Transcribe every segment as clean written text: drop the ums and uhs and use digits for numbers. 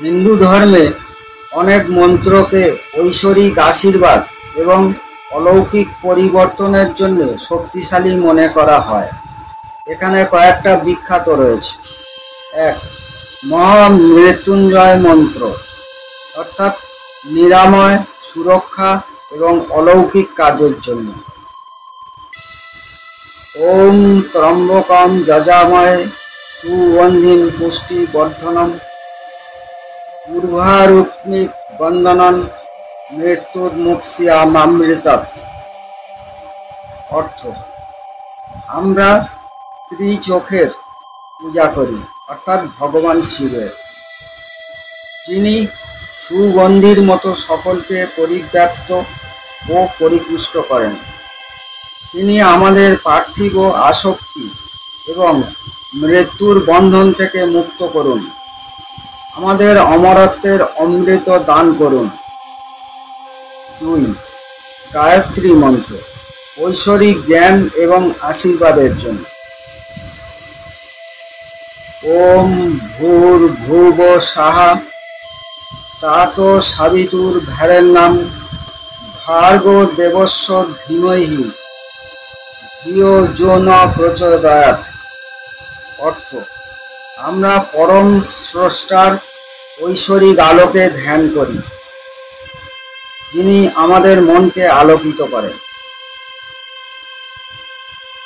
হিন্দু ধর্মে অনেক মন্ত্রকে ঐশ্বরিক আশীর্বাদ এবং অলৌকিক পরিবর্তনের জন্য শক্তিশালী মনে করা হয়। এখানে কয়েকটা বিখ্যাত রয়েছে। 1. মহামৃত্যুঞ্জয় মন্ত্র, অর্থাৎ নিরাময়, সুরক্ষা এবং অলৌকিক কাজের জন্য। ওম ত্রম্বকম যজামহে সুগন্ধিম পুষ্টিবর্ধনম উর্বারুক্মি বন্দনম মৃত্যুর্মুক্ষীয়মামৃতাৎ। অর্থ: আমরা ত্রিচোখের পূজা করি, অর্থাৎ ভগবান শিবের, যিনি সুগন্ধির মতো সকলকে পরিব্যাপ্ত ও পরিপুষ্ট করেন। তিনি আমাদের পার্থিব আসক্তি এবং মৃত্যুর বন্ধন থেকে মুক্ত করুন, আমাদের অমরত্বের অমৃত দান করুন। 2. গায়ত্রী মন্ত্র, ঐশ্বরিক জ্ঞান এবং আশীর্বাদের জন্য। ওম ভূর্ভুব স্বাহা তাতো সাবিতুর ভ্যারেন্নাম ভার্গো দেবস্য ধীমহি ধিয়ো যো ন প্রচোদয়াৎ। অর্থ: আমরা পরম স্রষ্টার ঐশ্বরিক আলোকে ধ্যান করি, যিনি আমাদের মনকে আলোকিত করেন।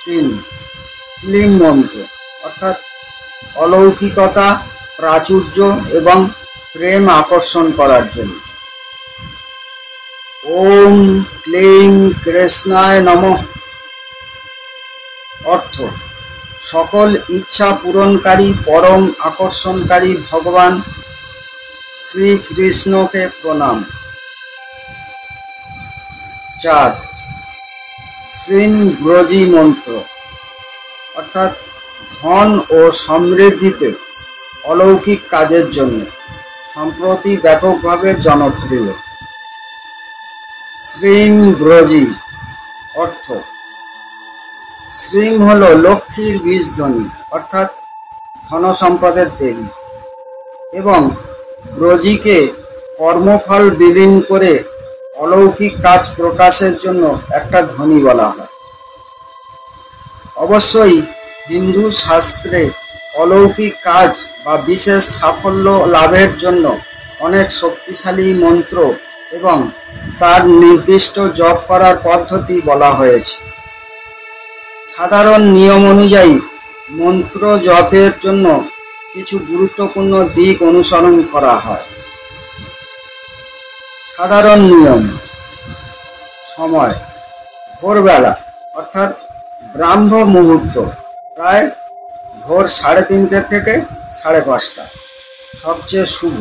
3. ক্লীম মন্ত্র, অর্থাৎ অলৌকিকতা, প্রাচুর্য এবং প্রেম আকর্ষণ করার জন্য। ওম ক্লীং কৃষ্ণায় নমঃ। অর্থ: সকল ইচ্ছা পূরণকারী, পরম আকর্ষণকারী ভগবান শ্রীকৃষ্ণকে প্রণাম। 4. শ্রীংব্রজী মন্ত্র, অর্থাৎ ধন ও সমৃদ্ধিতে অলৌকিক কাজের জন্য, সম্প্রতি ব্যাপকভাবে জনপ্রিয়। শ্রীংব্রজী অর্থ: শ্রীং হল লক্ষ্মীর বীজধ্বনি, অর্থাৎ ধন সম্পদের দেবী, এবং ব্রজীকে কর্মফল বিলীন করে অলৌকিক কাজ প্রকাশের জন্য একটা ধ্বনি বলা হয়। অবশ্যই হিন্দু শাস্ত্রে অলৌকিক কাজ বা বিশেষ সাফল্য লাভের জন্য অনেক শক্তিশালী মন্ত্র এবং তার নির্দিষ্ট জপ করার পদ্ধতি বলা হয়েছে। সাধারণ নিয়ম অনুযায়ী মন্ত্র জপের জন্য কিছু গুরুত্বপূর্ণ দিক অনুসরণ করা হয়। সাধারণ নিয়ম: সময়: ভোরবেলা, অর্থাৎ ব্রাহ্ম মুহূর্ত, প্রায় ভোর 3:30 থেকে 5:30 সবচেয়ে শুভ।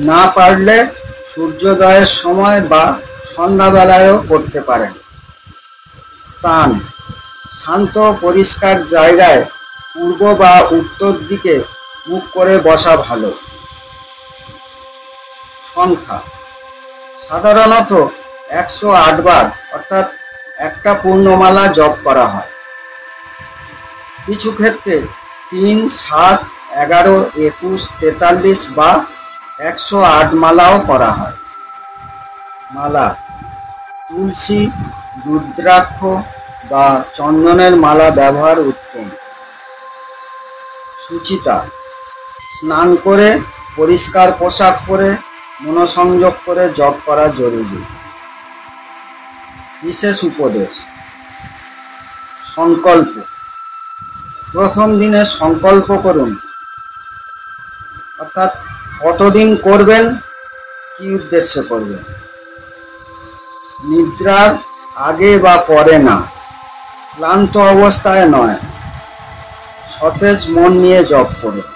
না পারলে সূর্যোদয়ের সময় বা সন্ধ্যাবেলায়ও করতে পারেন। স্থান: শান্ত পরিষ্কার জায়গায় পূর্ব বা উত্তর দিকে মুখ করে বসা ভালো। সংখ্যা: সাধারণত 108 বার, অর্থাৎ একটা পূর্ণমালা জপ করা হয়। কিছু ক্ষেত্রে 3, 7, 11, 21, 43 বা 108 মালাও করা হয়। মালা: তুলসী, রুদ্রাক্ষ বা চন্দনের মালা ব্যবহার উত্তম। সুচিতা: স্নান করে পরিষ্কার পোশাক পরে মনোসংযোগ করে জপ করা জরুরি। বিশেষ উপদেশ: সংকল্প: প্রথম দিনে সংকল্প করুন, অর্থাৎ কতদিন করবেন, কি উদ্দেশ্যে করবেন। নিদ্রার আগে বা পরে না, ক্লান্ত অবস্থায় নয়, সতেজ মন নিয়ে জপ করুন।